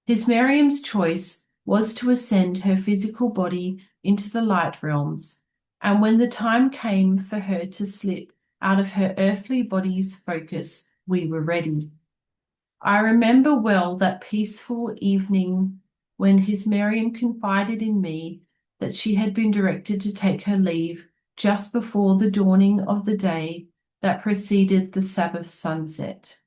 Hismariam's choice was to ascend her physical body into the light realms, and when the time came for her to slip out of her earthly body's focus, we were ready. I remember well that peaceful evening when Hismariam confided in me that she had been directed to take her leave just before the dawning of the day that preceded the Sabbath sunset.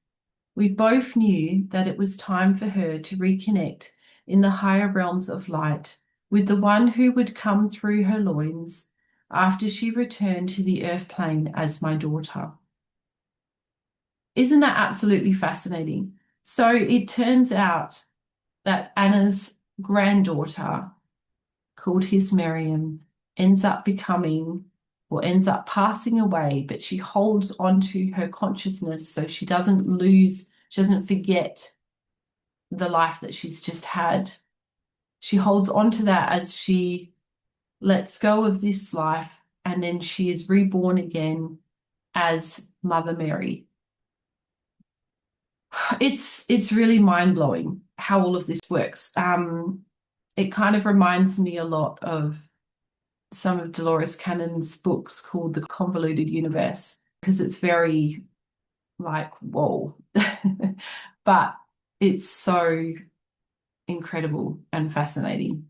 We both knew that it was time for her to reconnect in the higher realms of light with the one who would come through her loins after she returned to the earth plane as my daughter. Isn't that absolutely fascinating? So it turns out that Anna's granddaughter, called Hismariam, ends up becoming or ends up passing away, but she holds on to her consciousness so she doesn't forget the life that she's just had. She holds on to that as she lets go of this life, and then she is reborn again as Mother Mary. It's really mind-blowing how all of this works. It kind of reminds me a lot of some of Dolores Cannon's books called The Convoluted Universe, because it's very like, whoa. But it's so incredible and fascinating.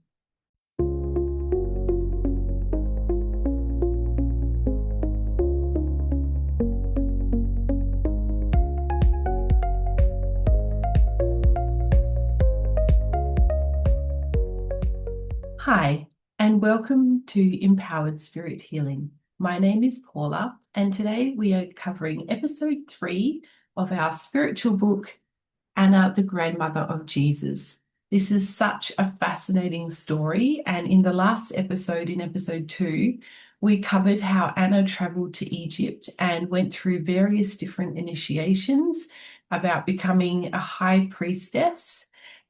Hi, and welcome to Empowered Spirit Healing. My name is Paula, and today we are covering episode 3 of our spiritual book, Anna, the Grandmother of Jesus. This is such a fascinating story, and in the last episode, in episode 2, we covered how Anna traveled to Egypt and went through various different initiations about becoming a high priestess,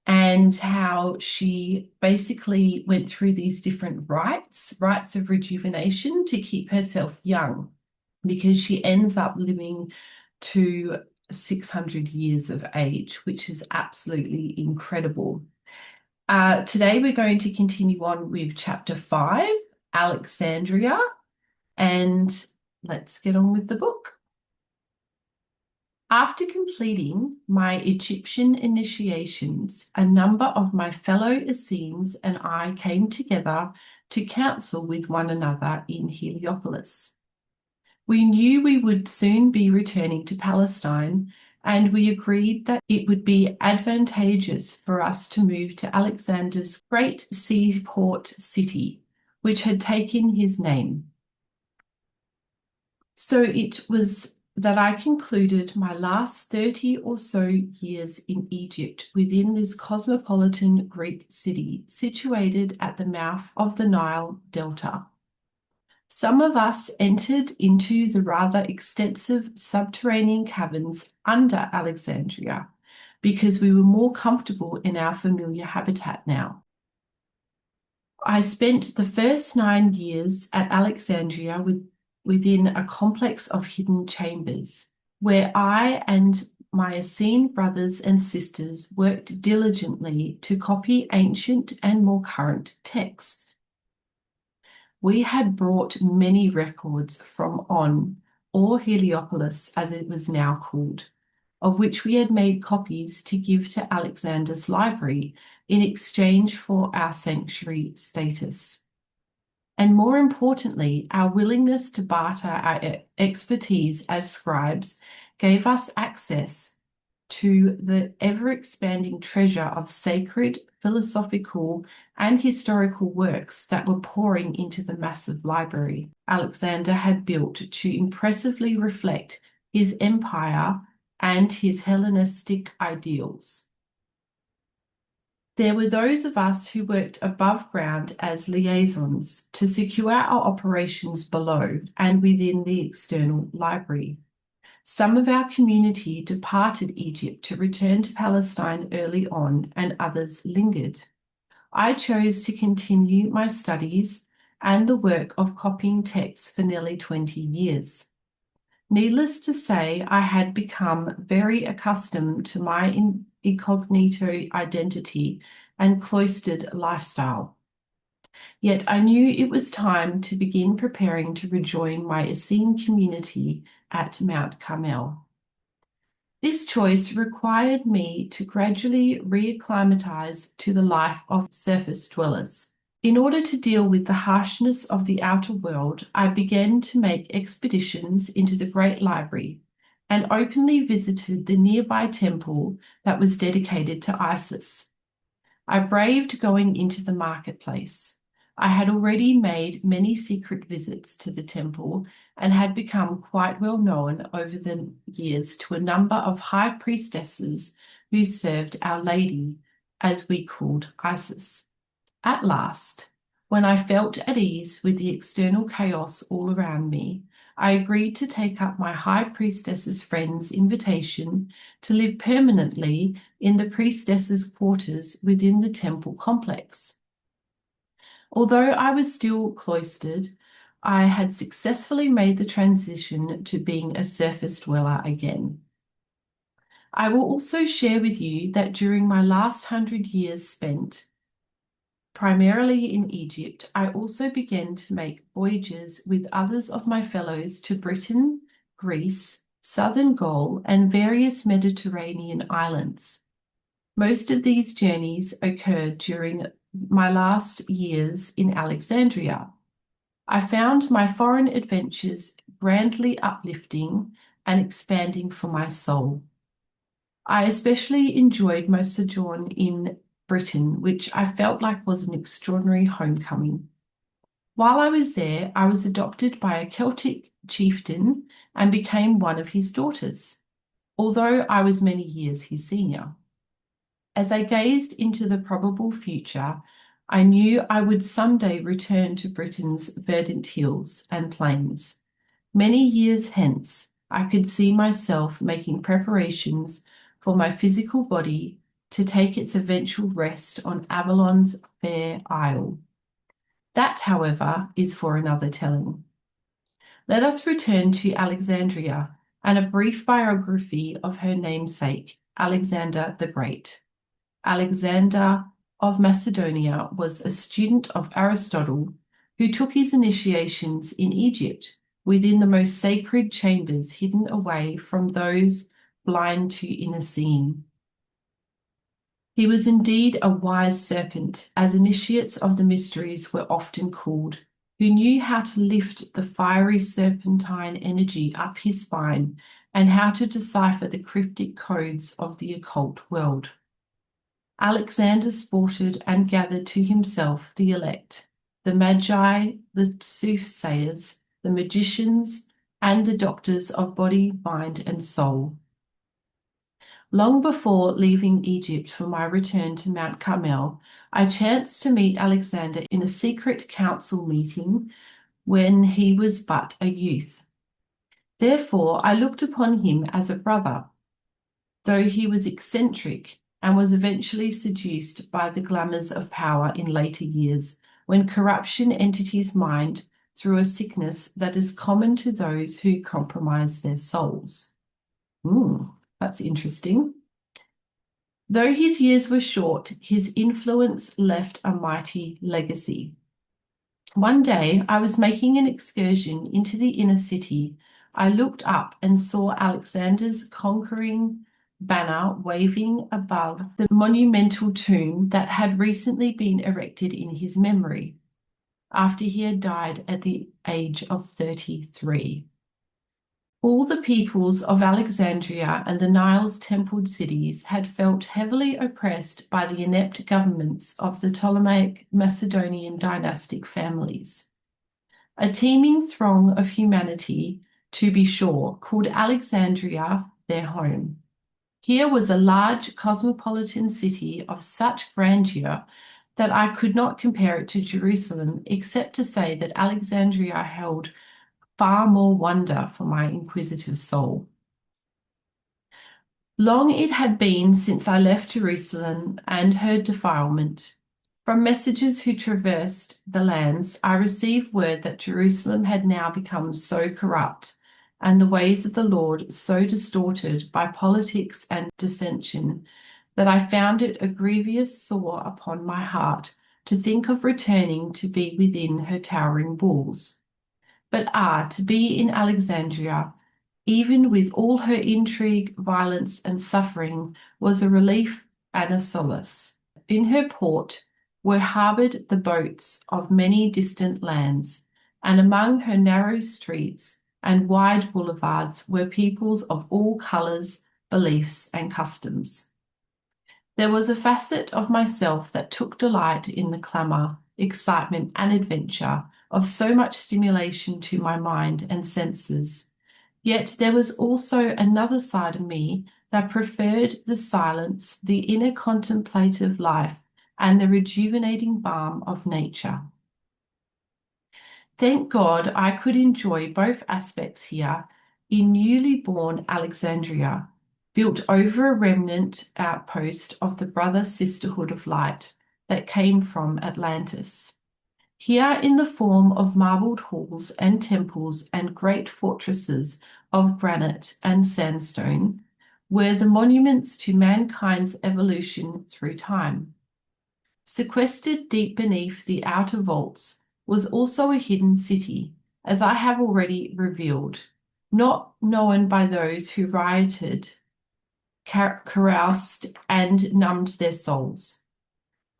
and how she basically went through these different rites of rejuvenation to keep herself young, because she ends up living to 600 years of age, which is absolutely incredible. Today we're going to continue on with chapter 5, Alexandria, and let's get on with the book. After completing my Egyptian initiations, a number of my fellow Essenes and I came together to counsel with one another in Heliopolis. We knew we would soon be returning to Palestine, and we agreed that it would be advantageous for us to move to Alexander's great seaport city, which had taken his name. So it was that I concluded my last 30 or so years in Egypt within this cosmopolitan Greek city situated at the mouth of the Nile Delta. Some of us entered into the rather extensive subterranean caverns under Alexandria because we were more comfortable in our familiar habitat now. I spent the first 9 years at Alexandria within a complex of hidden chambers, where I and my Essene brothers and sisters worked diligently to copy ancient and more current texts. We had brought many records from On, or Heliopolis as it was now called, of which we had made copies to give to Alexander's library in exchange for our sanctuary status. And more importantly, our willingness to barter our expertise as scribes gave us access to the ever-expanding treasure of sacred, philosophical, and historical works that were pouring into the massive library Alexander had built to impressively reflect his empire and his Hellenistic ideals. There were those of us who worked above ground as liaisons to secure our operations below and within the external library. Some of our community departed Egypt to return to Palestine early on, and others lingered. I chose to continue my studies and the work of copying texts for nearly 20 years. Needless to say, I had become very accustomed to my incognito identity and cloistered lifestyle. Yet I knew it was time to begin preparing to rejoin my Essene community at Mount Carmel. This choice required me to gradually reacclimatize to the life of surface dwellers. In order to deal with the harshness of the outer world, I began to make expeditions into the Great Library and openly visited the nearby temple that was dedicated to Isis. I braved going into the marketplace. I had already made many secret visits to the temple and had become quite well known over the years to a number of high priestesses who served Our Lady, as we called Isis. At last, when I felt at ease with the external chaos all around me, I agreed to take up my high priestess's friend's invitation to live permanently in the priestess's quarters within the temple complex. Although I was still cloistered, I had successfully made the transition to being a surface dweller again. I will also share with you that during my last 100 years spent primarily in Egypt, I also began to make voyages with others of my fellows to Britain, Greece, southern Gaul, and various Mediterranean islands. Most of these journeys occurred during my last years in Alexandria. I found my foreign adventures grandly uplifting and expanding for my soul. I especially enjoyed my sojourn in Britain, which I felt like was an extraordinary homecoming. While I was there, I was adopted by a Celtic chieftain and became one of his daughters, although I was many years his senior. As I gazed into the probable future, I knew I would someday return to Britain's verdant hills and plains. Many years hence, I could see myself making preparations for my physical body to take its eventual rest on Avalon's fair isle. That, however, is for another telling. Let us return to Alexandria and a brief biography of her namesake, Alexander the Great. Alexander of Macedonia was a student of Aristotle who took his initiations in Egypt within the most sacred chambers hidden away from those blind to inner seeing. He was indeed a wise serpent, as initiates of the mysteries were often called, who knew how to lift the fiery serpentine energy up his spine and how to decipher the cryptic codes of the occult world. Alexander sported and gathered to himself the elect, the magi, the soothsayers, the magicians, and the doctors of body, mind, and soul. Long before leaving Egypt for my return to Mount Carmel, I chanced to meet Alexander in a secret council meeting when he was but a youth. Therefore, I looked upon him as a brother, though he was eccentric and was eventually seduced by the glamours of power in later years, when corruption entered his mind through a sickness that is common to those who compromise their souls. That's interesting. Though his years were short, his influence left a mighty legacy. One day, I was making an excursion into the inner city. I looked up and saw Alexander's conquering banner waving above the monumental tomb that had recently been erected in his memory, after he had died at the age of 33. All the peoples of Alexandria and the Nile's templed cities had felt heavily oppressed by the inept governments of the Ptolemaic Macedonian dynastic families. A teeming throng of humanity, to be sure, called Alexandria their home. Here was a large cosmopolitan city of such grandeur that I could not compare it to Jerusalem, except to say that Alexandria held far more wonder for my inquisitive soul. Long it had been since I left Jerusalem and heard defilement. From messengers who traversed the lands, I received word that Jerusalem had now become so corrupt, and the ways of the Lord so distorted by politics and dissension, that I found it a grievous sore upon my heart to think of returning to be within her towering walls. But to be in Alexandria, even with all her intrigue, violence, and suffering, was a relief and a solace. In her port were harboured the boats of many distant lands, and among her narrow streets and wide boulevards were peoples of all colours, beliefs, and customs. There was a facet of myself that took delight in the clamour, excitement, and adventure of so much stimulation to my mind and senses. Yet there was also another side of me that preferred the silence, the inner contemplative life, and the rejuvenating balm of nature. Thank God I could enjoy both aspects here in newly born Alexandria, built over a remnant outpost of the brother sisterhood of light that came from Atlantis. Here, in the form of marbled halls and temples and great fortresses of granite and sandstone, were the monuments to mankind's evolution through time. Sequestered deep beneath the outer vaults was also a hidden city, as I have already revealed, not known by those who rioted, caroused, and numbed their souls.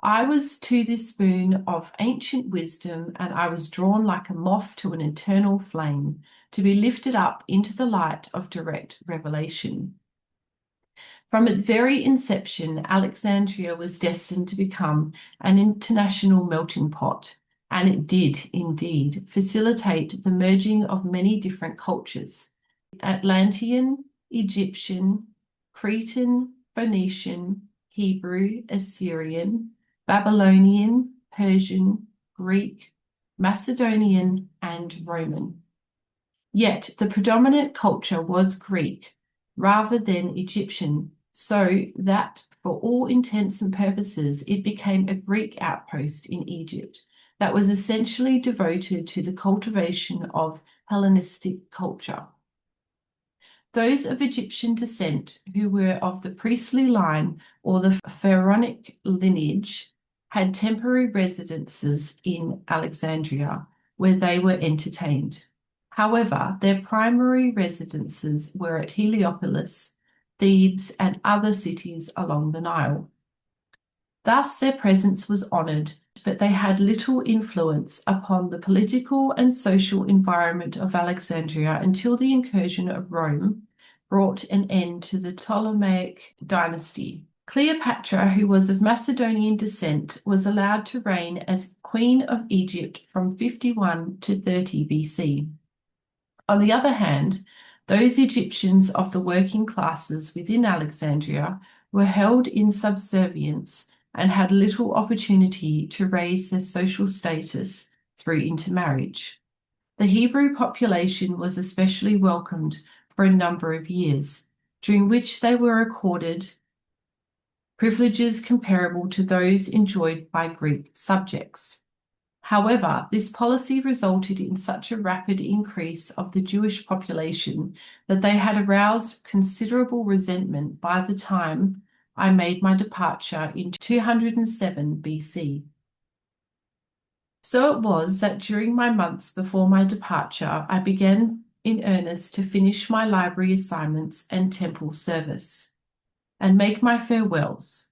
I was to this spoon of ancient wisdom, and I was drawn like a moth to an eternal flame, to be lifted up into the light of direct revelation. From its very inception, Alexandria was destined to become an international melting pot, and it did indeed facilitate the merging of many different cultures: Atlantean, Egyptian, Cretan, Phoenician, Hebrew, Assyrian, Babylonian, Persian, Greek, Macedonian, and Roman. Yet the predominant culture was Greek rather than Egyptian, so that for all intents and purposes it became a Greek outpost in Egypt that was essentially devoted to the cultivation of Hellenistic culture. Those of Egyptian descent who were of the priestly line or the pharaonic lineage had temporary residences in Alexandria, where they were entertained. However, their primary residences were at Heliopolis, Thebes, and other cities along the Nile. Thus their presence was honoured, but they had little influence upon the political and social environment of Alexandria until the incursion of Rome brought an end to the Ptolemaic dynasty. Cleopatra, who was of Macedonian descent, was allowed to reign as Queen of Egypt from 51 to 30 BC. On the other hand, those Egyptians of the working classes within Alexandria were held in subservience and had little opportunity to raise their social status through intermarriage. The Hebrew population was especially welcomed for a number of years, during which they were accorded privileges comparable to those enjoyed by Greek subjects. However, this policy resulted in such a rapid increase of the Jewish population that they had aroused considerable resentment by the time I made my departure in 207 BC. So it was that during my months before my departure, I began in earnest to finish my library assignments and temple service, and make my farewells.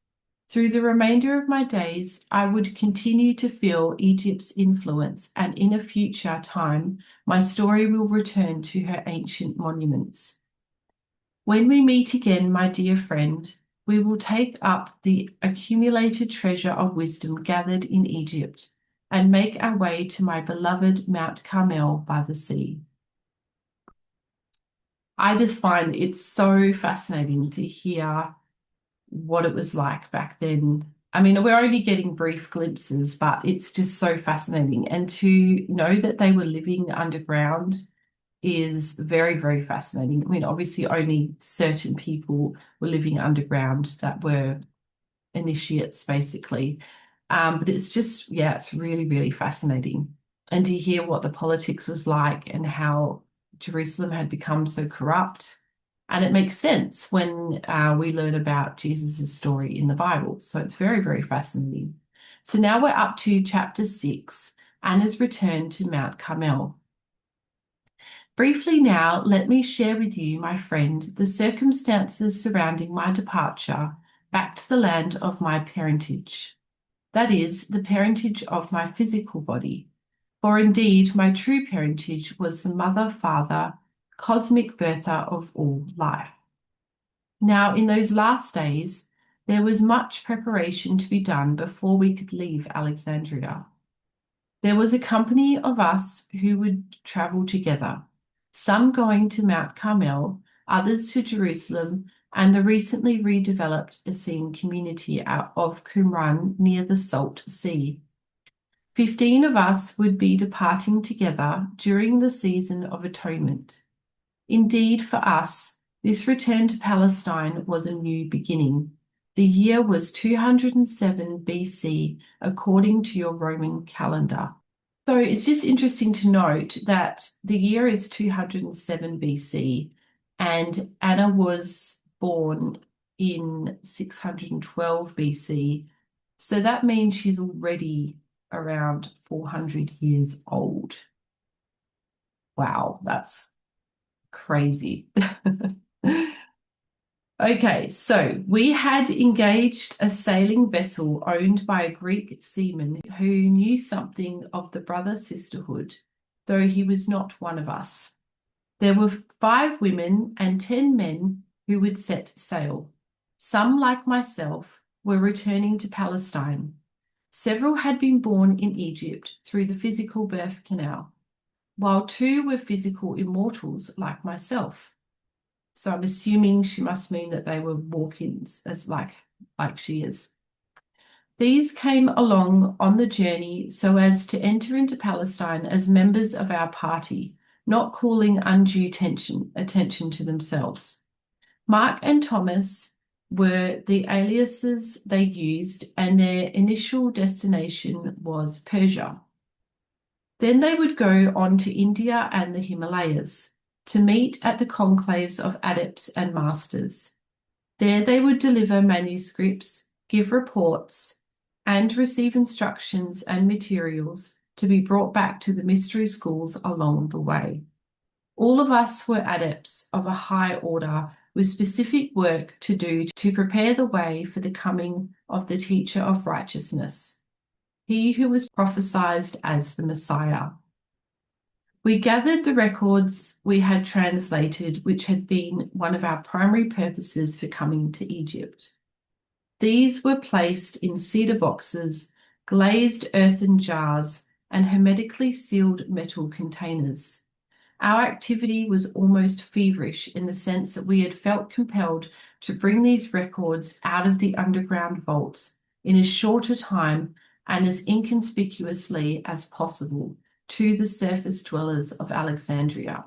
Through the remainder of my days, I would continue to feel Egypt's influence, and in a future time, my story will return to her ancient monuments. When we meet again, my dear friend, we will take up the accumulated treasure of wisdom gathered in Egypt and make our way to my beloved Mount Carmel by the sea. I just find it so fascinating to hear what it was like back then. I mean, we're only getting brief glimpses, but it's just so fascinating. And to know that they were living underground is very, very fascinating. I mean, obviously only certain people were living underground that were initiates, basically. But it's just, yeah, it's really, really fascinating. And to hear what the politics was like and how Jerusalem had become so corrupt And it makes sense when we learn about Jesus' story in the Bible. So it's very, very fascinating. So now we're up to chapter 6, Anna's return to Mount Carmel. Briefly now, let me share with you, my friend, the circumstances surrounding my departure back to the land of my parentage. That is, the parentage of my physical body. For indeed, my true parentage was the mother, father, cosmic birther of all life. Now, in those last days, there was much preparation to be done before we could leave Alexandria. There was a company of us who would travel together, some going to Mount Carmel, others to Jerusalem, and the recently redeveloped Essene community of Qumran near the Salt Sea. 15 of us would be departing together during the season of atonement. Indeed, for us, this return to Palestine was a new beginning. The year was 207 BC, according to your Roman calendar. So it's just interesting to note that the year is 207 BC, and Anna was born in 612 BC. So that means she's already around 400 years old. Wow, that's crazy. Okay, so we had engaged a sailing vessel owned by a Greek seaman who knew something of the brother sisterhood, though he was not one of us. There were 5 women and 10 men who would set sail. Some, like myself, were returning to Palestine. Several had been born in Egypt through the physical birth canal, while 2 were physical immortals like myself. So I'm assuming she must mean that they were walk-ins, as like she is. These came along on the journey so as to enter into Palestine as members of our party, not calling undue attention to themselves. Mark and Thomas were the aliases they used, and their initial destination was Persia. Then they would go on to India and the Himalayas to meet at the conclaves of adepts and masters. There they would deliver manuscripts, give reports, and receive instructions and materials to be brought back to the mystery schools along the way. All of us were adepts of a high order with specific work to do to prepare the way for the coming of the teacher of righteousness, he who was prophesied as the Messiah. We gathered the records we had translated, which had been one of our primary purposes for coming to Egypt. These were placed in cedar boxes, glazed earthen jars, and hermetically sealed metal containers. Our activity was almost feverish in the sense that we had felt compelled to bring these records out of the underground vaults in as short a time and as inconspicuously as possible to the surface dwellers of Alexandria.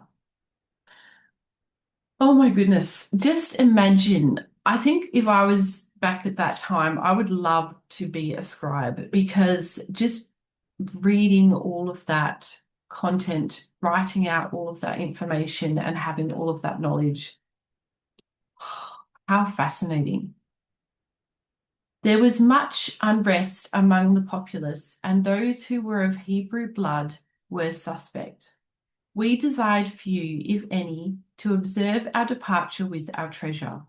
Oh my goodness, just imagine. I think if I was back at that time, I would love to be a scribe, because just reading all of that content, writing out all of that information and having all of that knowledge, how fascinating. There was much unrest among the populace, and those who were of Hebrew blood were suspect. We desired few, if any, to observe our departure with our treasure.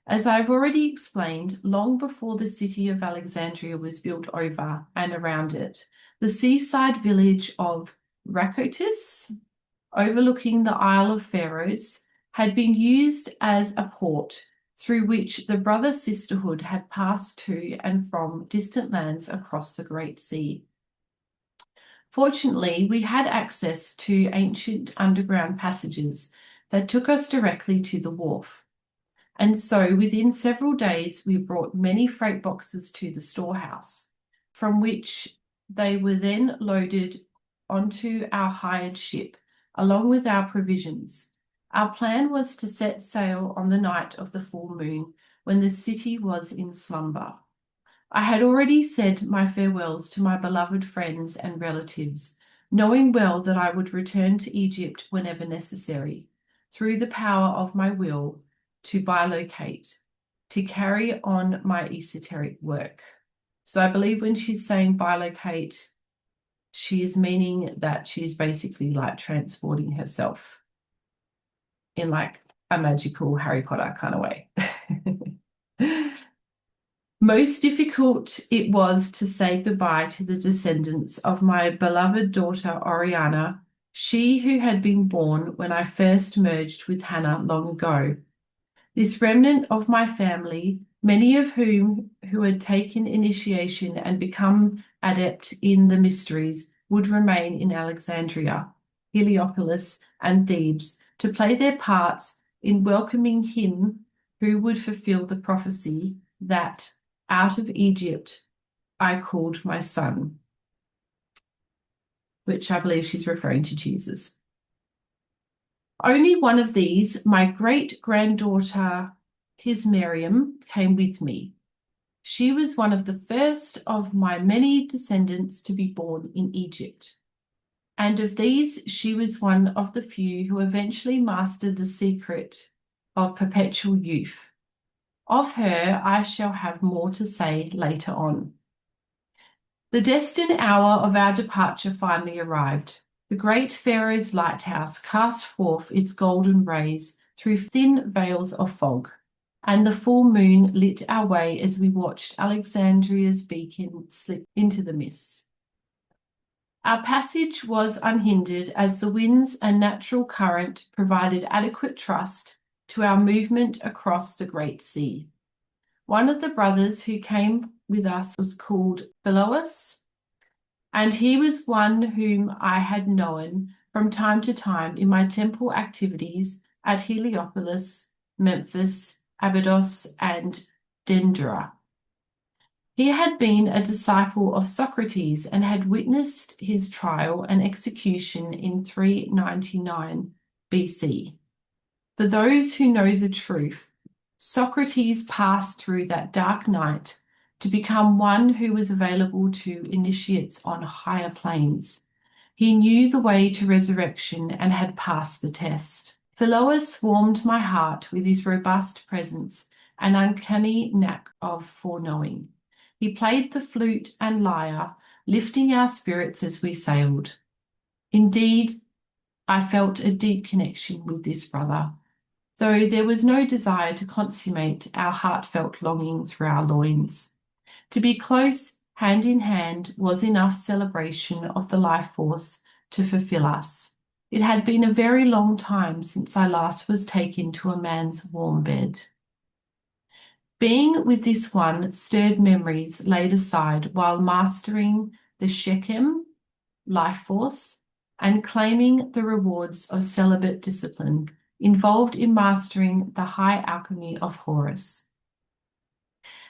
As I've already explained, long before the city of Alexandria was built over and around it, the seaside village of Rakotis, overlooking the Isle of Pharaohs, had been used as a port through which the brother sisterhood had passed to and from distant lands across the Great Sea. Fortunately, we had access to ancient underground passages that took us directly to the wharf. And so within several days, we brought many freight boxes to the storehouse, from which they were then loaded onto our hired ship, along with our provisions. Our plan was to set sail on the night of the full moon, when the city was in slumber. I had already said my farewells to my beloved friends and relatives, knowing well that I would return to Egypt whenever necessary. through the power of my will, to bilocate, to carry on my esoteric work. So I believe when she's saying bilocate, she is meaning that she's basically like transporting herself in like a magical Harry Potter kind of way. Most difficult it was to say goodbye to the descendants of my beloved daughter Oriana, she who had been born when I first merged with Hannah long ago. This remnant of my family, many of whom who had taken initiation and become adept in the mysteries, would remain in Alexandria, Heliopolis, and Thebes to play their parts in welcoming him who would fulfill the prophecy that out of Egypt I called my son, which I believe she's referring to Jesus. Only one of these, my great-granddaughter Hismariam, came with me. She was one of the first of my many descendants to be born in Egypt. And of these, she was one of the few who eventually mastered the secret of perpetual youth. Of her, I shall have more to say later on. The destined hour of our departure finally arrived. The great Pharaoh's lighthouse cast forth its golden rays through thin veils of fog, and the full moon lit our way as we watched Alexandria's beacon slip into the mist. Our passage was unhindered as the winds and natural current provided adequate trust to our movement across the Great Sea. One of the brothers who came with us was called Philoas, and he was one whom I had known from time to time in my temple activities at Heliopolis, Memphis, Abydos, and Dendera. He had been a disciple of Socrates and had witnessed his trial and execution in 399 BC. For those who know the truth, Socrates passed through that dark night to become one who was available to initiates on higher planes. He knew the way to resurrection and had passed the test. Philoas warmed my heart with his robust presence and uncanny knack of foreknowing. He played the flute and lyre, lifting our spirits as we sailed. Indeed, I felt a deep connection with this brother, though there was no desire to consummate our heartfelt longing through our loins. To be close, hand in hand, was enough celebration of the life force to fulfill us. It had been a very long time since I last was taken to a man's warm bed. Being with this one stirred memories laid aside while mastering the Shechem life force and claiming the rewards of celibate discipline involved in mastering the high alchemy of Horus.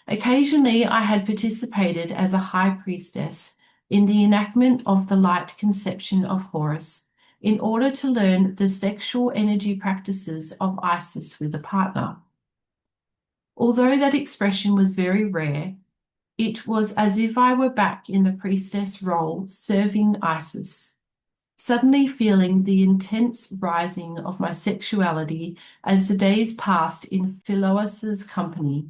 Occasionally, I had participated as a high priestess in the enactment of the light conception of Horus in order to learn the sexual energy practices of Isis with a partner. Although that expression was very rare, it was as if I were back in the priestess role serving Isis, suddenly feeling the intense rising of my sexuality as the days passed in Philoas's company.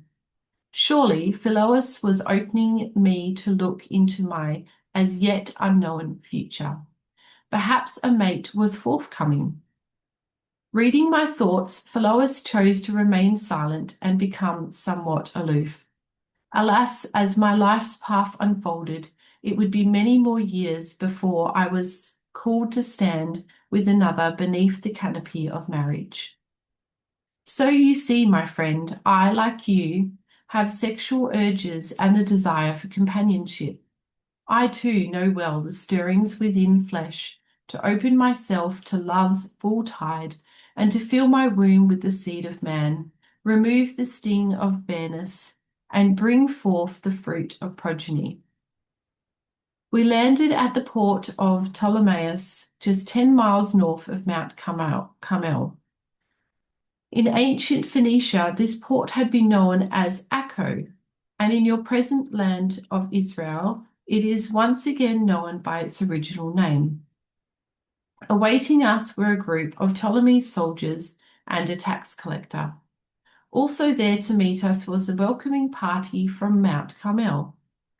Surely Philoas was opening me to look into my as yet unknown future. Perhaps a mate was forthcoming. Reading my thoughts, Philoas chose to remain silent and become somewhat aloof. Alas, as my life's path unfolded, it would be many more years before I was called to stand with another beneath the canopy of marriage. So you see, my friend, I, like you, have sexual urges and the desire for companionship. I too know well the stirrings within flesh to open myself to love's full tide and to fill my womb with the seed of man, remove the sting of bareness, and bring forth the fruit of progeny. We landed at the port of Ptolemais, just 10 miles north of Mount Carmel. In ancient Phoenicia, this port had been known as Akko, and in your present land of Israel, it is once again known by its original name. Awaiting us were a group of Ptolemy's soldiers and a tax collector. Also there to meet us was a welcoming party from Mount Carmel,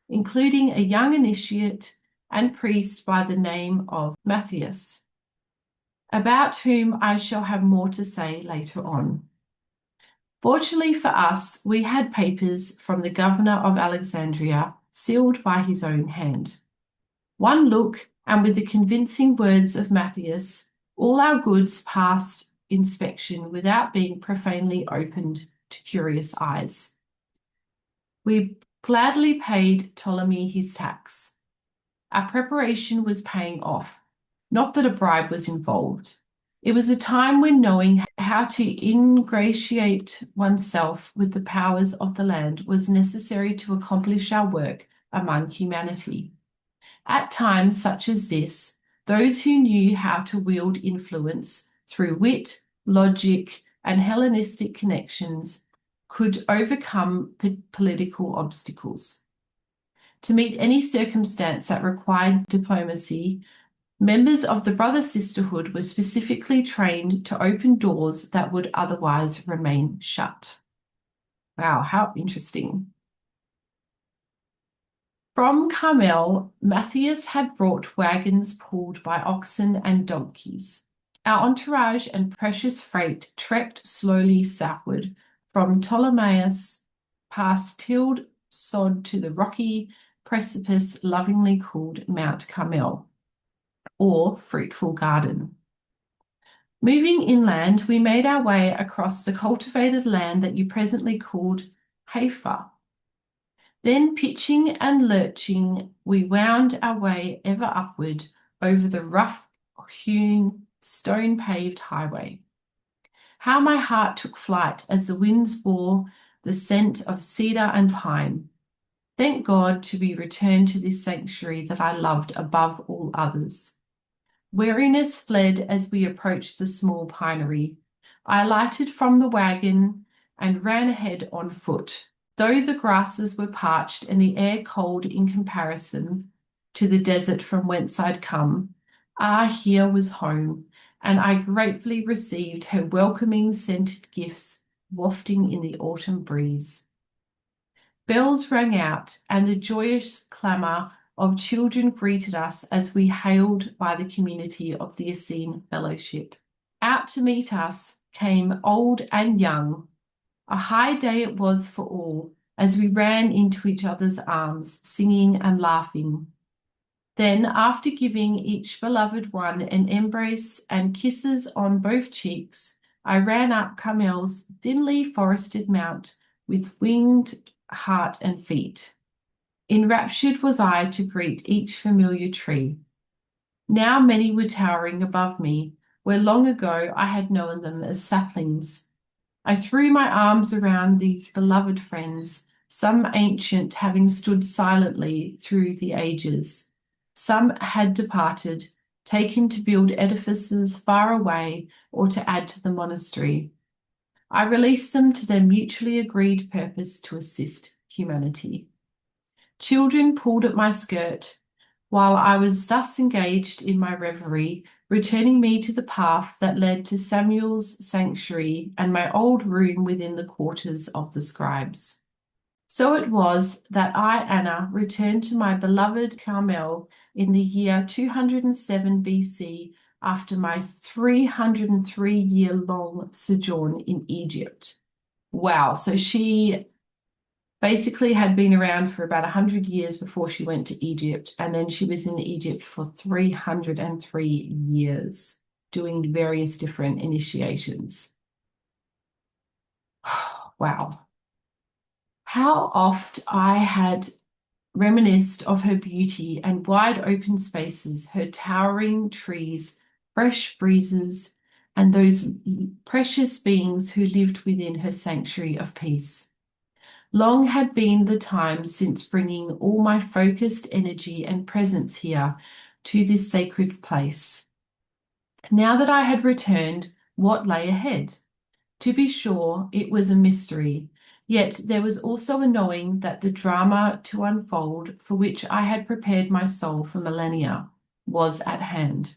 including a young initiate and priest by the name of Matthias, about whom I shall have more to say later on. Fortunately for us, we had papers from the governor of Alexandria, sealed by his own hand. One look, and with the convincing words of Matthias, all our goods passed inspection without being profanely opened to curious eyes. We gladly paid Ptolemy his tax. Our preparation was paying off, not that a bribe was involved. It was a time when knowing how to ingratiate oneself with the powers of the land was necessary to accomplish our work among humanity. At times such as this, those who knew how to wield influence through wit, logic, and Hellenistic connections could overcome political obstacles. To meet any circumstance that required diplomacy, members of the brother sisterhood were specifically trained to open doors that would otherwise remain shut. Wow, how interesting. From Carmel, Matthias had brought wagons pulled by oxen and donkeys. Our entourage and precious freight trekked slowly southward from Ptolemais past tilled sod to the rocky precipice lovingly called Mount Carmel, or Fruitful Garden. Moving inland, we made our way across the cultivated land that you presently called Haifa. Then, pitching and lurching, we wound our way ever upward over the rough-hewn, stone-paved highway. How my heart took flight as the winds bore the scent of cedar and pine. Thank God to be returned to this sanctuary that I loved above all others. Weariness fled as we approached the small pinery. I alighted from the wagon and ran ahead on foot. Though the grasses were parched and the air cold in comparison to the desert from whence I'd come, here was home, and I gratefully received her welcoming scented gifts wafting in the autumn breeze. Bells rang out, and the joyous clamour of children greeted us as we hailed by the community of the Essene Fellowship. Out to meet us came old and young. A high day it was for all, as we ran into each other's arms, singing and laughing. Then, after giving each beloved one an embrace and kisses on both cheeks, I ran up Carmel's thinly forested mount with winged heart and feet. Enraptured was I to greet each familiar tree. Now many were towering above me, where long ago I had known them as saplings. I threw my arms around these beloved friends, some ancient having stood silently through the ages. Some had departed, taken to build edifices far away or to add to the monastery. I released them to their mutually agreed purpose to assist humanity. Children pulled at my skirt while I was thus engaged in my reverie, returning me to the path that led to Samuel's sanctuary and my old room within the quarters of the scribes. So it was that I, Anna, returned to my beloved Carmel in the year 207 BC after my 303-year-long sojourn in Egypt. Wow, so she basically had been around for about 100 years before she went to Egypt, and then she was in Egypt for 303 years, doing various different initiations. Wow. How oft I had reminisced of her beauty and wide open spaces, her towering trees, fresh breezes, and those precious beings who lived within her sanctuary of peace. Long had been the time since bringing all my focused energy and presence here to this sacred place. Now that I had returned, what lay ahead? To be sure, it was a mystery, yet there was also a knowing that the drama to unfold, for which I had prepared my soul for millennia, was at hand.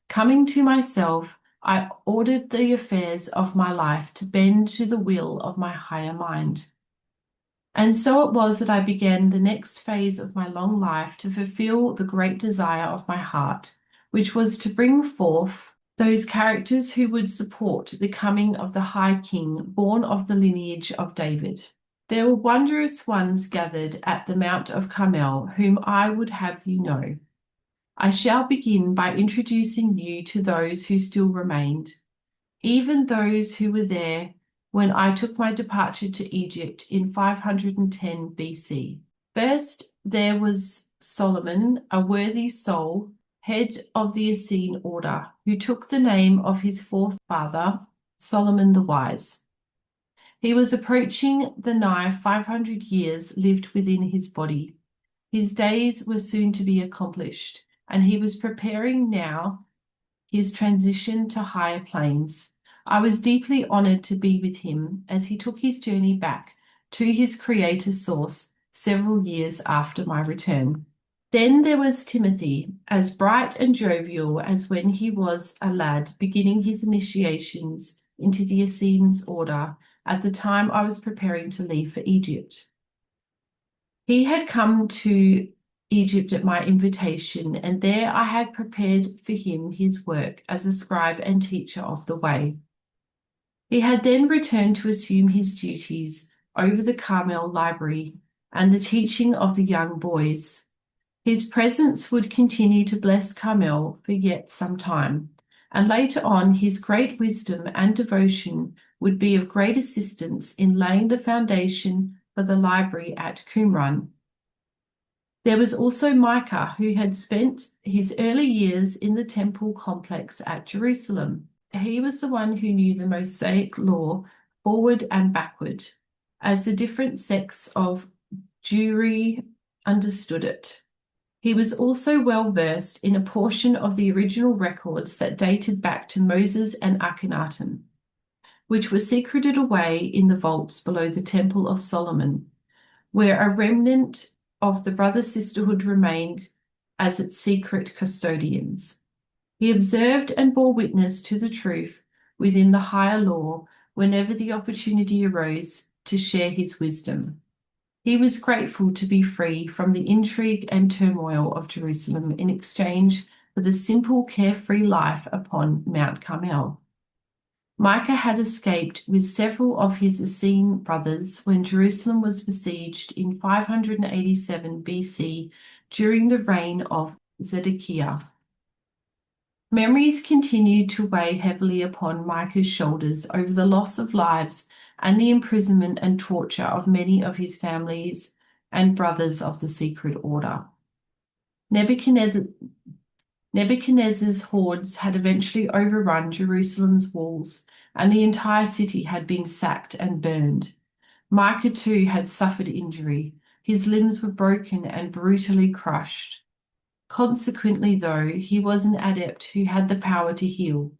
Coming to myself, I ordered the affairs of my life to bend to the will of my higher mind. And so it was that I began the next phase of my long life to fulfill the great desire of my heart, which was to bring forth those characters who would support the coming of the High King, born of the lineage of David. There were wondrous ones gathered at the Mount of Carmel, whom I would have you know. I shall begin by introducing you to those who still remained, even those who were there when I took my departure to Egypt in 510 BC. First, there was Solomon, a worthy soul, head of the Essene order, who took the name of his fourth father, Solomon the Wise. He was approaching the nigh 500 years lived within his body. His days were soon to be accomplished, and he was preparing now his transition to higher planes. I was deeply honored to be with him as he took his journey back to his creator source several years after my return. Then there was Timothy, as bright and jovial as when he was a lad beginning his initiations into the Essenes order at the time I was preparing to leave for Egypt. He had come to Egypt at my invitation, and there I had prepared for him his work as a scribe and teacher of the way. He had then returned to assume his duties over the Carmel library and the teaching of the young boys. His presence would continue to bless Carmel for yet some time, and later on his great wisdom and devotion would be of great assistance in laying the foundation for the library at Qumran. There was also Micah, who had spent his early years in the temple complex at Jerusalem. He was the one who knew the Mosaic law forward and backward, as the different sects of Jewry understood it. He was also well versed in a portion of the original records that dated back to Moses and Akhenaten, which were secreted away in the vaults below the Temple of Solomon, where a remnant of the brother sisterhood remained as its secret custodians. He observed and bore witness to the truth within the higher law whenever the opportunity arose to share his wisdom. He was grateful to be free from the intrigue and turmoil of Jerusalem in exchange for the simple, carefree life upon Mount Carmel. Micah had escaped with several of his Essene brothers when Jerusalem was besieged in 587 BC during the reign of Zedekiah. Memories continued to weigh heavily upon Micah's shoulders over the loss of lives and the imprisonment and torture of many of his families and brothers of the secret order. Nebuchadnezzar's hordes had eventually overrun Jerusalem's walls, and the entire city had been sacked and burned. Micah too had suffered injury. His limbs were broken and brutally crushed. Consequently, though, he was an adept who had the power to heal.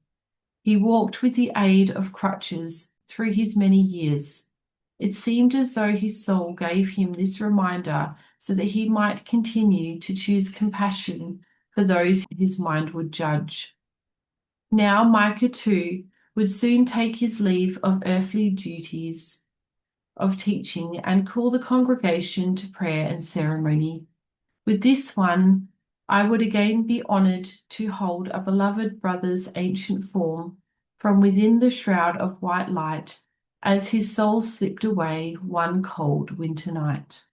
He walked with the aid of crutches through his many years. It seemed as though his soul gave him this reminder so that he might continue to choose compassion for those his mind would judge. Now Micah too would soon take his leave of earthly duties of teaching and call the congregation to prayer and ceremony. With this one, I would again be honored to hold a beloved brother's ancient form from within the shroud of white light as his soul slipped away one cold winter night.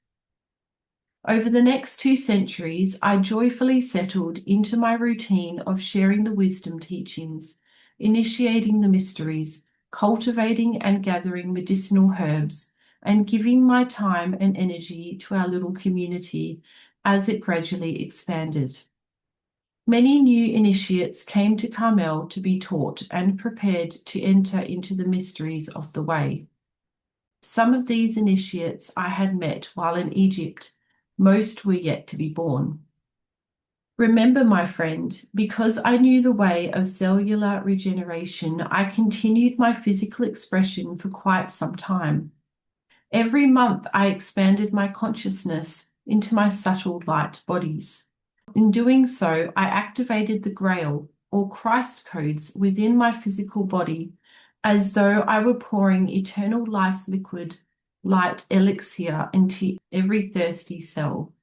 Over the next 2 centuries, I joyfully settled into my routine of sharing the wisdom teachings, initiating the mysteries, cultivating and gathering medicinal herbs, and giving my time and energy to our little community as it gradually expanded. Many new initiates came to Carmel to be taught and prepared to enter into the mysteries of the way. Some of these initiates I had met while in Egypt. Most were yet to be born. Remember, my friend, because I knew the way of cellular regeneration, I continued my physical expression for quite some time. Every month I expanded my consciousness into my subtle light bodies. In doing so, I activated the Grail, or Christ codes within my physical body, as though I were pouring eternal life's liquid, light elixir into every thirsty cell.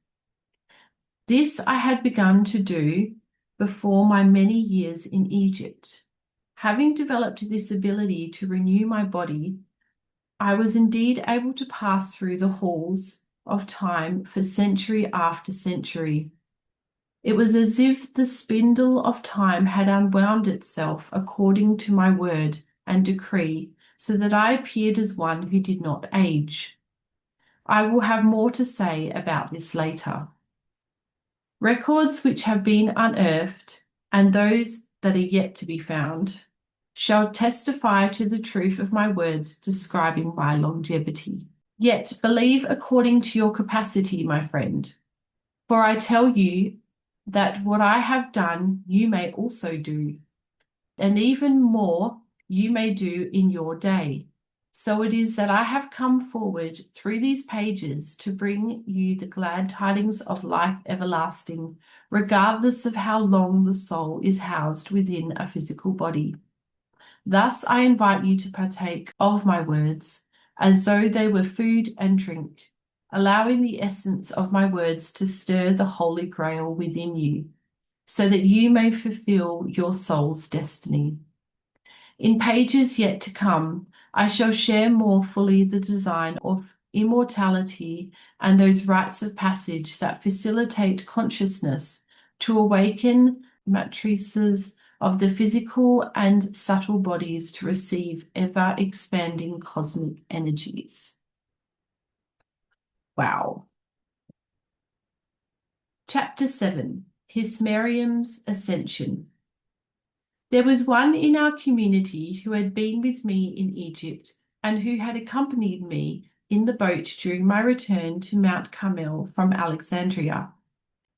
This I had begun to do before my many years in Egypt. Having developed this ability to renew my body, I was indeed able to pass through the halls of time for century after century. It was as if the spindle of time had unwound itself according to my word and decree, so that I appeared as one who did not age. I will have more to say about this later. Records which have been unearthed, and those that are yet to be found, shall testify to the truth of my words describing my longevity. Yet believe according to your capacity, my friend, for I tell you that what I have done you may also do, and even more you may do in your day. So it is that I have come forward through these pages to bring you the glad tidings of life everlasting, regardless of how long the soul is housed within a physical body. Thus I invite you to partake of my words as though they were food and drink, allowing the essence of my words to stir the Holy Grail within you, so that you may fulfill your soul's destiny. In pages yet to come, I shall share more fully the design of immortality and those rites of passage that facilitate consciousness to awaken matrices of the physical and subtle bodies to receive ever-expanding cosmic energies. Wow. Chapter 7, Hismariam's Ascension. There was one in our community who had been with me in Egypt and who had accompanied me in the boat during my return to Mount Carmel from Alexandria.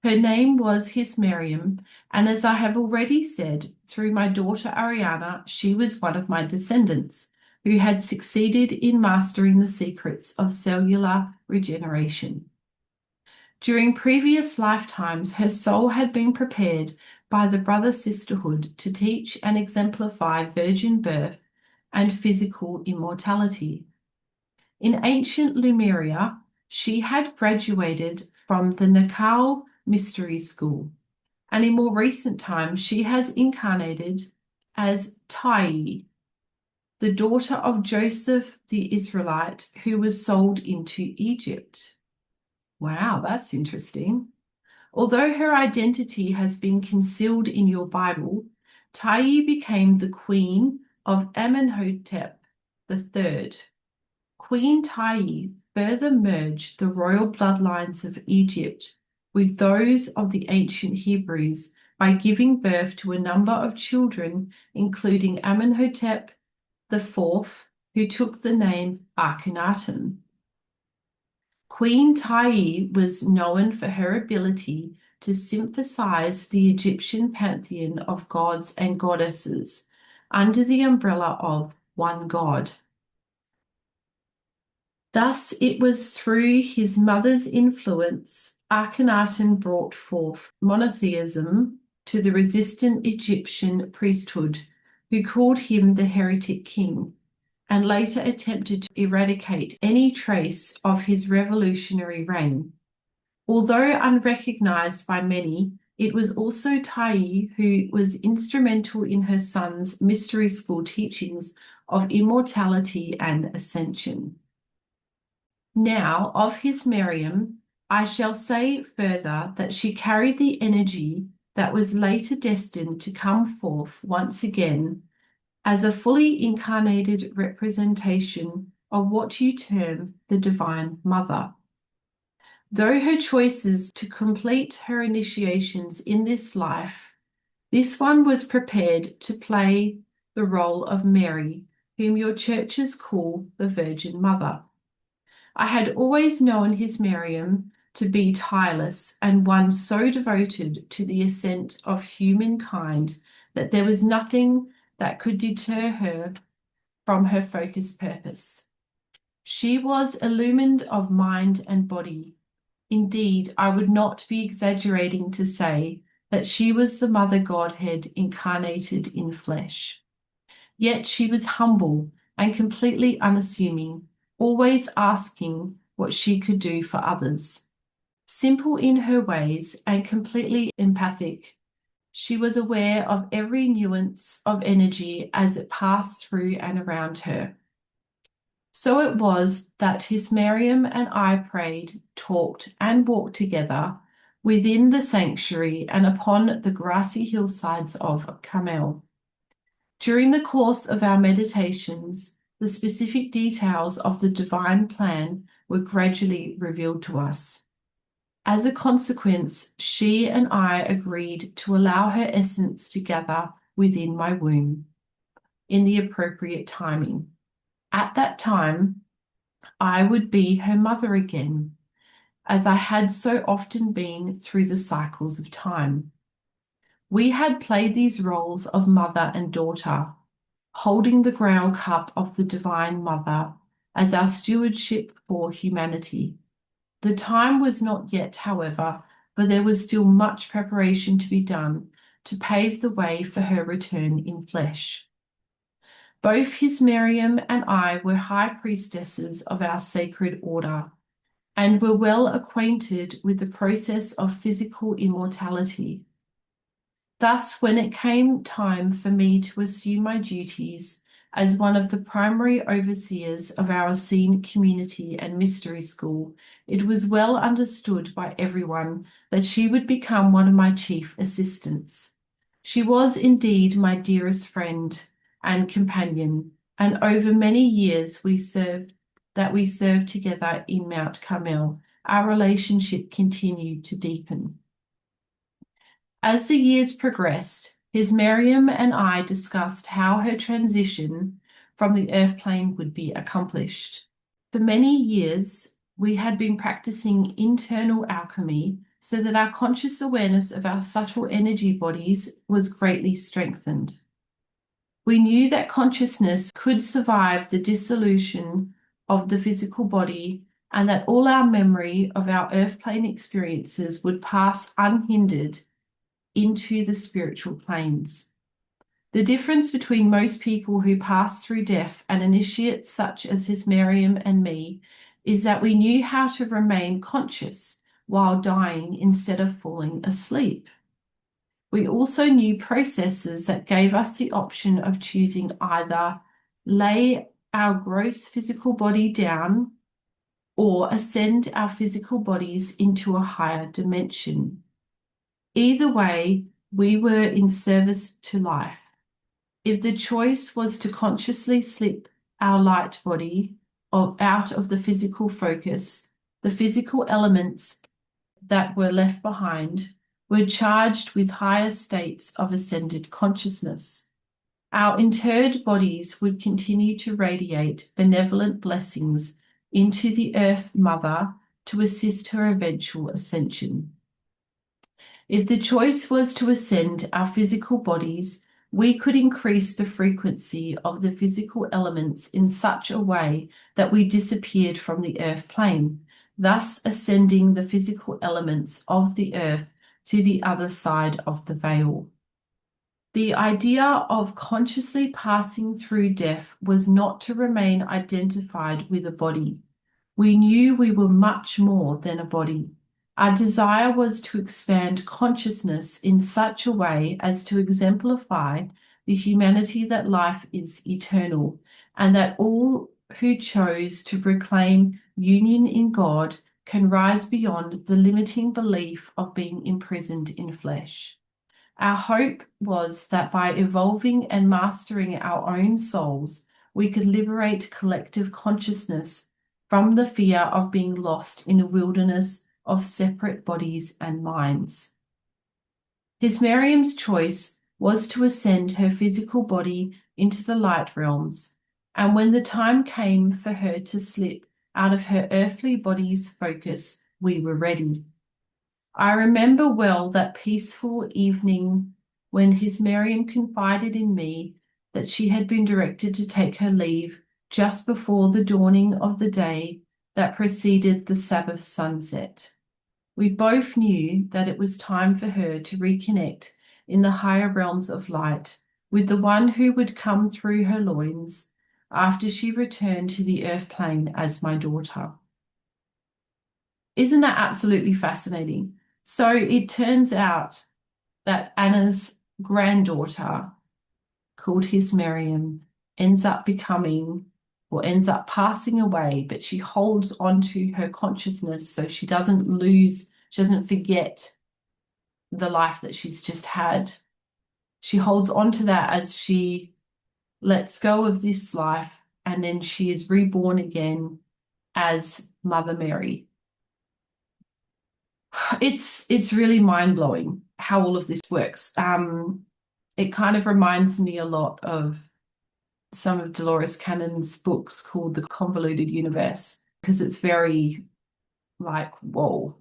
Her name was Hismariam, and as I have already said, through my daughter Ariana, she was one of my descendants who had succeeded in mastering the secrets of cellular regeneration. During previous lifetimes, her soul had been prepared by the brother sisterhood to teach and exemplify virgin birth and physical immortality. In ancient Lemuria, she had graduated from the Nakal Mystery School, and in more recent times she has incarnated as Tai, the daughter of Joseph the Israelite who was sold into Egypt. Wow, that's interesting. Although her identity has been concealed in your Bible, Tai became the queen of Amenhotep III. Queen Tai further merged the royal bloodlines of Egypt with those of the ancient Hebrews by giving birth to a number of children, including Amenhotep IV, who took the name Akhenaten. Queen Tai was known for her ability to synthesize the Egyptian pantheon of gods and goddesses under the umbrella of one god. Thus, it was through his mother's influence Akhenaten brought forth monotheism to the resistant Egyptian priesthood, who called him the heretic king, and later attempted to eradicate any trace of his revolutionary reign. Although unrecognized by many, it was also Tai who was instrumental in her son's mystery school teachings of immortality and ascension. Now, of Hismariam, I shall say further that she carried the energy that was later destined to come forth once again as a fully incarnated representation of what you term the Divine Mother. Though her choices to complete her initiations in this life, this one was prepared to play the role of Mary, whom your churches call the Virgin Mother. I had always known Hismariam to be tireless and one so devoted to the ascent of humankind that there was nothing that could deter her from her focused purpose. She was illumined of mind and body. Indeed, I would not be exaggerating to say that she was the Mother Godhead incarnated in flesh. Yet she was humble and completely unassuming, always asking what she could do for others. Simple in her ways and completely empathic, she was aware of every nuance of energy as it passed through and around her. So it was that Hismariam and I prayed, talked, and walked together within the sanctuary and upon the grassy hillsides of Carmel. During the course of our meditations, the specific details of the divine plan were gradually revealed to us. As a consequence, she and I agreed to allow her essence to gather within my womb in the appropriate timing. At that time, I would be her mother again, as I had so often been through the cycles of time. We had played these roles of mother and daughter, holding the grail cup of the Divine Mother as our stewardship for humanity. The time was not yet, however, but there was still much preparation to be done to pave the way for her return in flesh. Both Hismariam and I were high priestesses of our sacred order and were well acquainted with the process of physical immortality. Thus, when it came time for me to assume my duties as one of the primary overseers of our Essene community and mystery school, it was well understood by everyone that she would become one of my chief assistants. She was indeed my dearest friend and companion, and over many years we served together in Mount Carmel. Our relationship continued to deepen. As the years progressed, Hismariam and I discussed how her transition from the earth plane would be accomplished. For many years, we had been practicing internal alchemy so that our conscious awareness of our subtle energy bodies was greatly strengthened. We knew that consciousness could survive the dissolution of the physical body and that all our memory of our earth plane experiences would pass unhindered into the spiritual planes. The difference between most people who pass through death and initiates such as Hismariam and me is that we knew how to remain conscious while dying instead of falling asleep. We also knew processes that gave us the option of choosing either lay our gross physical body down or ascend our physical bodies into a higher dimension. Either way, we were in service to life. If the choice was to consciously slip our light body out of the physical focus, the physical elements that were left behind were charged with higher states of ascended consciousness. Our interred bodies would continue to radiate benevolent blessings into the Earth Mother to assist her eventual ascension. If the choice was to ascend our physical bodies, we could increase the frequency of the physical elements in such a way that we disappeared from the earth plane, thus ascending the physical elements of the earth to the other side of the veil. The idea of consciously passing through death was not to remain identified with a body. We knew we were much more than a body. Our desire was to expand consciousness in such a way as to exemplify the humanity that life is eternal, and that all who chose to proclaim union in God can rise beyond the limiting belief of being imprisoned in flesh. Our hope was that by evolving and mastering our own souls, we could liberate collective consciousness from the fear of being lost in a wilderness of separate bodies and minds. Hismariam's choice was to ascend her physical body into the light realms, and when the time came for her to slip out of her earthly body's focus, we were ready. I remember well that peaceful evening when Hismariam confided in me that she had been directed to take her leave just before the dawning of the day that preceded the Sabbath sunset. We both knew that it was time for her to reconnect in the higher realms of light with the one who would come through her loins after she returned to the earth plane as my daughter. Isn't that absolutely fascinating? So it turns out that Anna's granddaughter, called Hismariam, ends up passing away, but she holds on to her consciousness so she doesn't forget the life that she's just had. She holds on to that as she lets go of this life, and then she is reborn again as Mother Mary. It's really mind-blowing how all of this works. It kind of reminds me a lot of some of Dolores Cannon's books called The Convoluted Universe, because it's very like, whoa.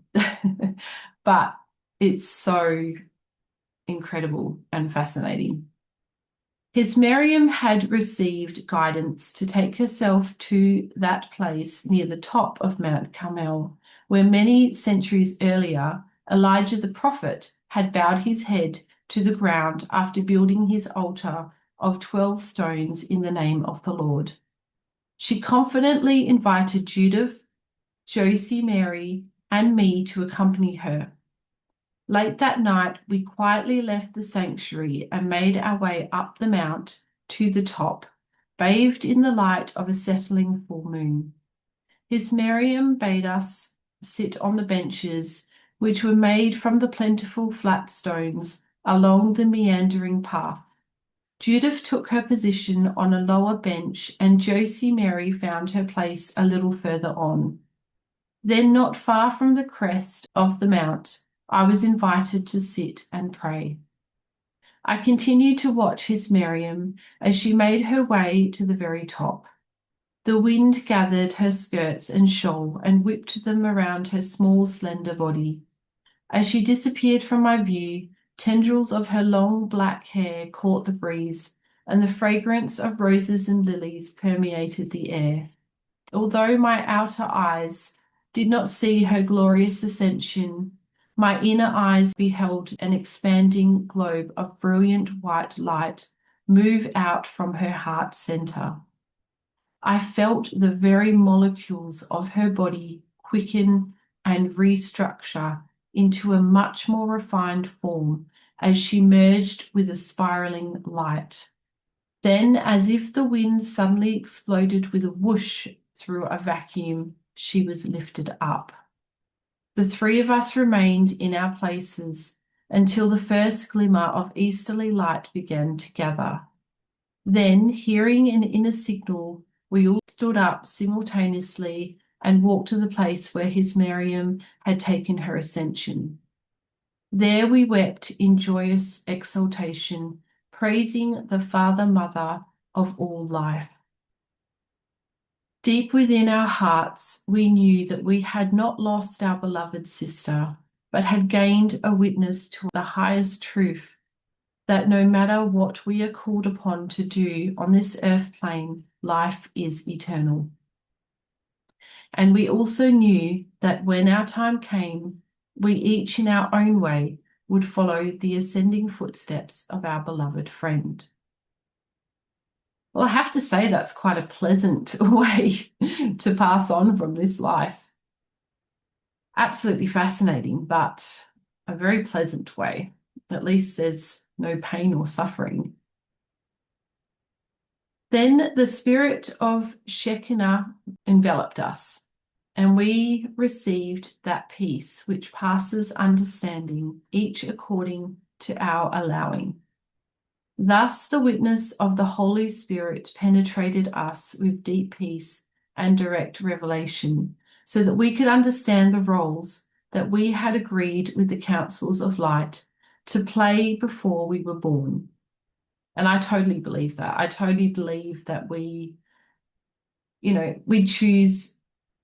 But it's so incredible and fascinating. Hismariam had received guidance to take herself to that place near the top of Mount Carmel, where many centuries earlier, Elijah the prophet had bowed his head to the ground after building his altar of 12 stones in the name of the Lord. She confidently invited Judith, Josie, Mary, and me to accompany her. Late that night, we quietly left the sanctuary and made our way up the mount to the top, bathed in the light of a settling full moon. Hismariam bade us sit on the benches, which were made from the plentiful flat stones along the meandering path. Judith took her position on a lower bench, and Josie Mary found her place a little further on. Then, not far from the crest of the mount, I was invited to sit and pray. I continued to watch Hismariam as she made her way to the very top. The wind gathered her skirts and shawl and whipped them around her small, slender body. As she disappeared from my view, tendrils of her long black hair caught the breeze, and the fragrance of roses and lilies permeated the air. Although my outer eyes did not see her glorious ascension, my inner eyes beheld an expanding globe of brilliant white light move out from her heart center. I felt the very molecules of her body quicken and restructure into a much more refined form as she merged with a spiraling light. Then, as if the wind suddenly exploded with a whoosh through a vacuum, she was lifted up. The three of us remained in our places until the first glimmer of easterly light began to gather. Then, hearing an inner signal, we all stood up simultaneously and walked to the place where Hismariam had taken her ascension. There we wept in joyous exultation, praising the Father, Mother of all life. Deep within our hearts, we knew that we had not lost our beloved sister, but had gained a witness to the highest truth, that no matter what we are called upon to do on this earth plane, life is eternal. And we also knew that when our time came, we each in our own way would follow the ascending footsteps of our beloved friend. Well, I have to say that's quite a pleasant way to pass on from this life. Absolutely fascinating, but a very pleasant way. At least there's no pain or suffering. Then the spirit of Shekinah enveloped us, and we received that peace which passes understanding, each according to our allowing. Thus the witness of the Holy Spirit penetrated us with deep peace and direct revelation, so that we could understand the roles that we had agreed with the councils of light to play before we were born. And I totally believe that. I totally believe that we choose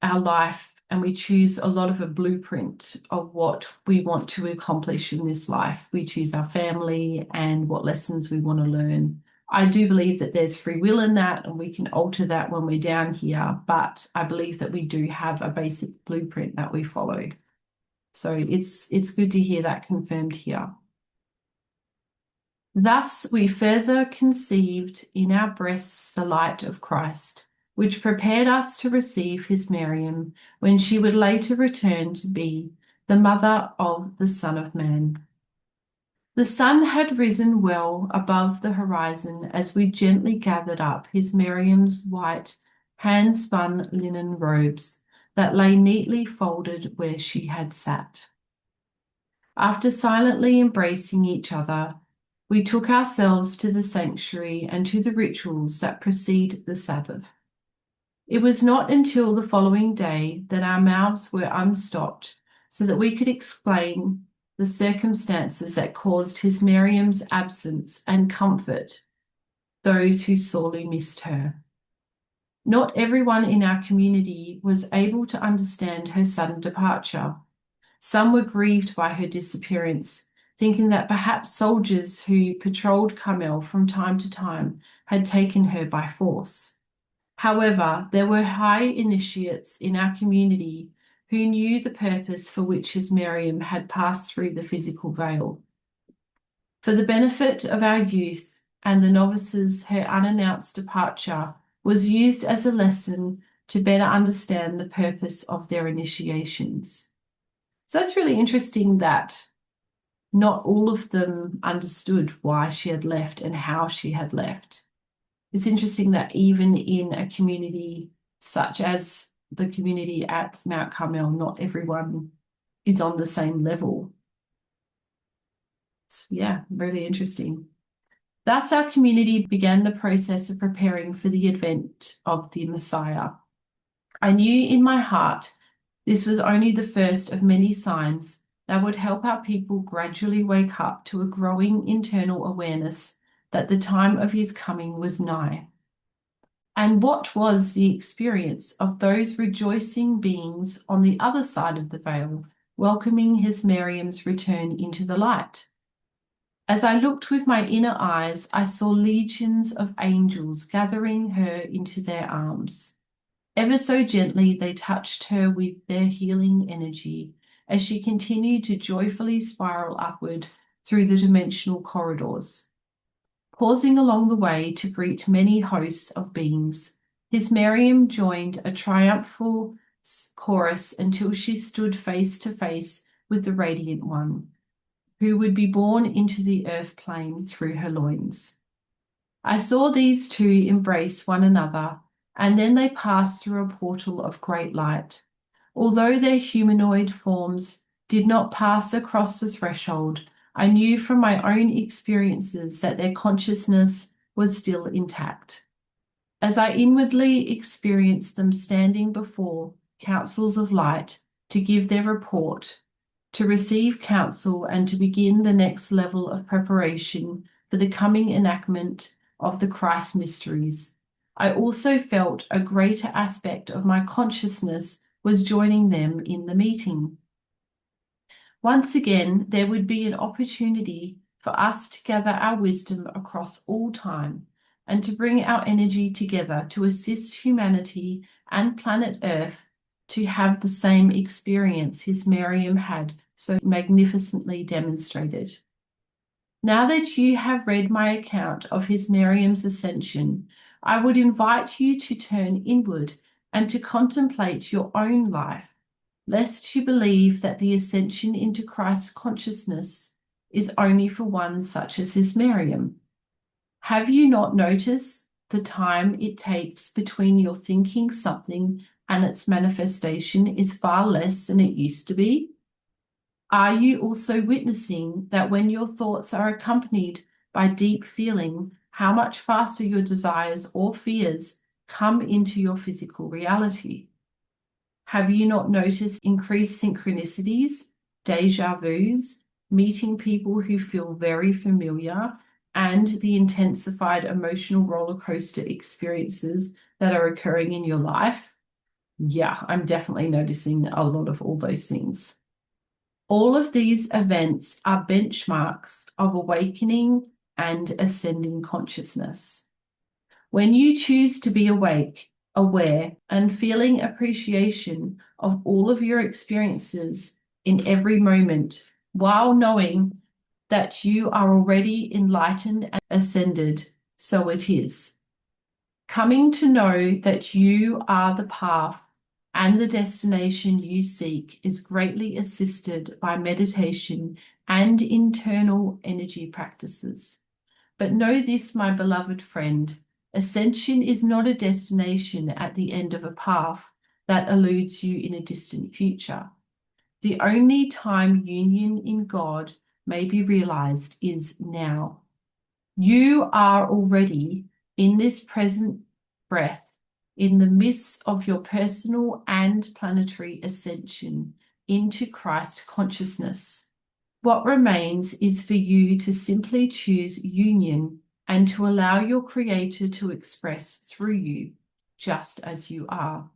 our life, and we choose a lot of a blueprint of what we want to accomplish in this life. We choose our family and what lessons we want to learn. I do believe that there's free will in that, and we can alter that when we're down here, but I believe that we do have a basic blueprint that we follow. So it's good to hear that confirmed here. Thus we further conceived in our breasts the light of Christ, which prepared us to receive Hismariam when she would later return to be the mother of the Son of Man. The sun had risen well above the horizon as we gently gathered up Hismariam's white, hand-spun linen robes that lay neatly folded where she had sat. After silently embracing each other, we took ourselves to the sanctuary and to the rituals that precede the Sabbath. It was not until the following day that our mouths were unstopped so that we could explain the circumstances that caused Hismariam's absence and comfort those who sorely missed her. Not everyone in our community was able to understand her sudden departure. Some were grieved by her disappearance, thinking that perhaps soldiers who patrolled Carmel from time to time had taken her by force. However, there were high initiates in our community who knew the purpose for which Hismariam had passed through the physical veil. For the benefit of our youth and the novices, her unannounced departure was used as a lesson to better understand the purpose of their initiations. So that's really interesting that not all of them understood why she had left and how she had left. It's interesting that even in a community such as the community at Mount Carmel, not everyone is on the same level. So, yeah, really interesting. Thus, our community began the process of preparing for the advent of the Messiah. I knew in my heart this was only the first of many signs that would help our people gradually wake up to a growing internal awareness that the time of his coming was nigh. And what was the experience of those rejoicing beings on the other side of the veil, welcoming Hismariam's return into the light? As I looked with my inner eyes, I saw legions of angels gathering her into their arms. Ever so gently, they touched her with their healing energy as she continued to joyfully spiral upward through the dimensional corridors. Pausing along the way to greet many hosts of beings, Hismariam joined a triumphal chorus until she stood face to face with the Radiant One, who would be born into the earth plane through her loins. I saw these two embrace one another, and then they passed through a portal of great light. Although their humanoid forms did not pass across the threshold, I knew from my own experiences that their consciousness was still intact. As I inwardly experienced them standing before councils of light to give their report, to receive counsel, and to begin the next level of preparation for the coming enactment of the Christ mysteries, I also felt a greater aspect of my consciousness was joining them in the meeting. Once again, there would be an opportunity for us to gather our wisdom across all time and to bring our energy together to assist humanity and planet Earth to have the same experience Hismariam had so magnificently demonstrated. Now that you have read my account of Hismariam's ascension, I would invite you to turn inward and to contemplate your own life, lest you believe that the ascension into Christ's consciousness is only for one such as Hismariam. Have you not noticed the time it takes between your thinking something and its manifestation is far less than it used to be? Are you also witnessing that when your thoughts are accompanied by deep feeling, how much faster your desires or fears come into your physical reality? Have you not noticed increased synchronicities, déjà vus, meeting people who feel very familiar, and the intensified emotional roller coaster experiences that are occurring in your life? Yeah, I'm definitely noticing a lot of all those things. All of these events are benchmarks of awakening and ascending consciousness. When you choose to be awake, aware, and feeling appreciation of all of your experiences, in every moment, while knowing that you are already enlightened and ascended. So it is. Coming to know that you are the path and the destination you seek is greatly assisted by meditation and internal energy practices. But know this, my beloved friend, ascension is not a destination at the end of a path that eludes you in a distant future. The only time union in God may be realized is now. You are already in this present breath in the midst of your personal and planetary ascension into Christ consciousness. What remains is for you to simply choose union and to allow your Creator to express through you, just as you are.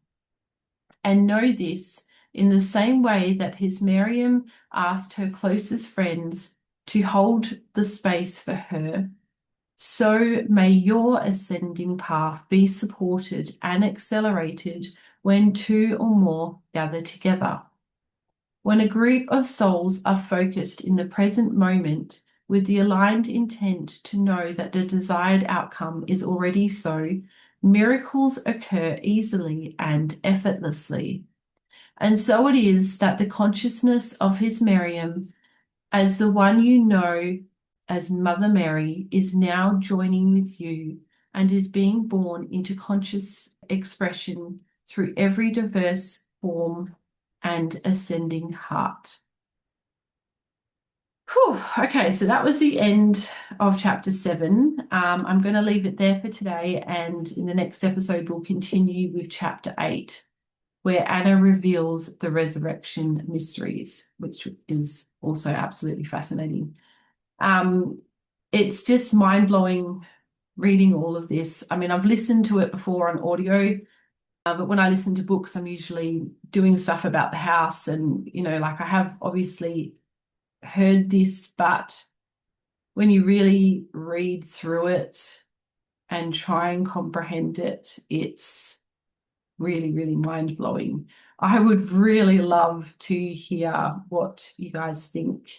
And know this, in the same way that Hismariam asked her closest friends to hold the space for her, so may your ascending path be supported and accelerated when two or more gather together. When a group of souls are focused in the present moment with the aligned intent to know that the desired outcome is already so, miracles occur easily and effortlessly. And so it is that the consciousness of Hismariam, as the one you know as Mother Mary, is now joining with you and is being born into conscious expression through every diverse form and ascending heart. Whew. Okay, so that was the end of chapter 7. I'm going to leave it there for today, and in the next episode, we'll continue with chapter 8, where Anna reveals the resurrection mysteries, which is also absolutely fascinating. It's just mind-blowing reading all of this. I mean, I've listened to it before on audio, but when I listen to books, I'm usually doing stuff about the house, and, like, I have obviously heard this, but when you really read through it and try and comprehend it, it's really, really mind-blowing. I would really love to hear what you guys think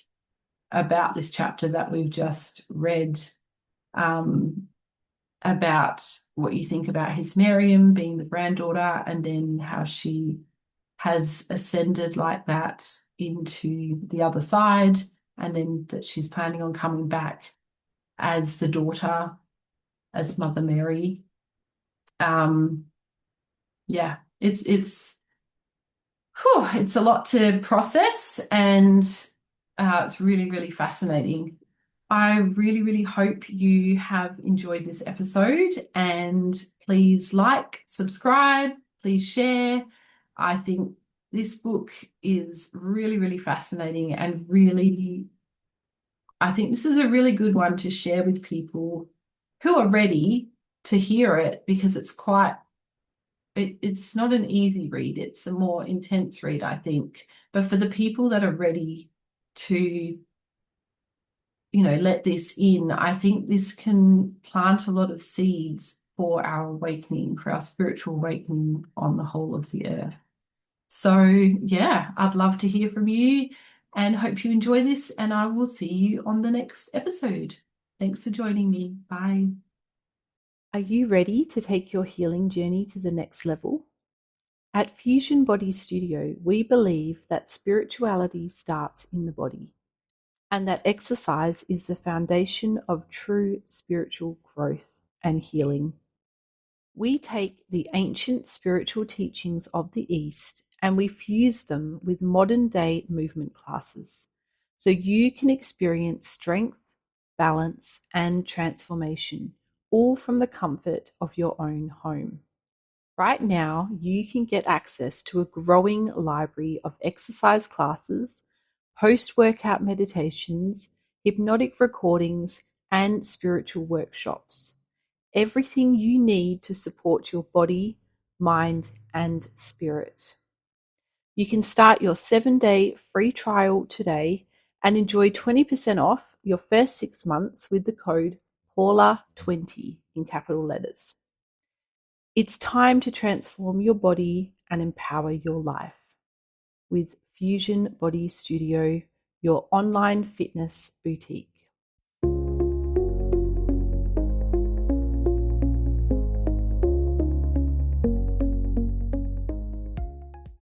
about this chapter that we've just read, about what you think about Hismariam being the granddaughter, and then how she has ascended like that into the other side, and then that she's planning on coming back as the daughter, as Mother Mary. Yeah, it's a lot to process, and it's really, really fascinating. I really, really hope you have enjoyed this episode, and please like, subscribe, please share. I think this book is really, really fascinating, and really, I think this is a really good one to share with people who are ready to hear it, because it's not an easy read. It's a more intense read, I think. But for the people that are ready to, let this in, I think this can plant a lot of seeds for our awakening, for our spiritual awakening on the whole of the earth. So, yeah, I'd love to hear from you, and hope you enjoy this, and I will see you on the next episode. Thanks for joining me. Bye. Are you ready to take your healing journey to the next level? At Fusion Body Studio, we believe that spirituality starts in the body, and that exercise is the foundation of true spiritual growth and healing. We take the ancient spiritual teachings of the East and we fuse them with modern day movement classes, so you can experience strength, balance, and transformation, all from the comfort of your own home. Right now, you can get access to a growing library of exercise classes, post-workout meditations, hypnotic recordings, and spiritual workshops. Everything you need to support your body, mind, and spirit. You can start your 7-day free trial today and enjoy 20% off your first 6 months with the code PAULA20 in capital letters. It's time to transform your body and empower your life. with Fusion Body Studio, your online fitness boutique.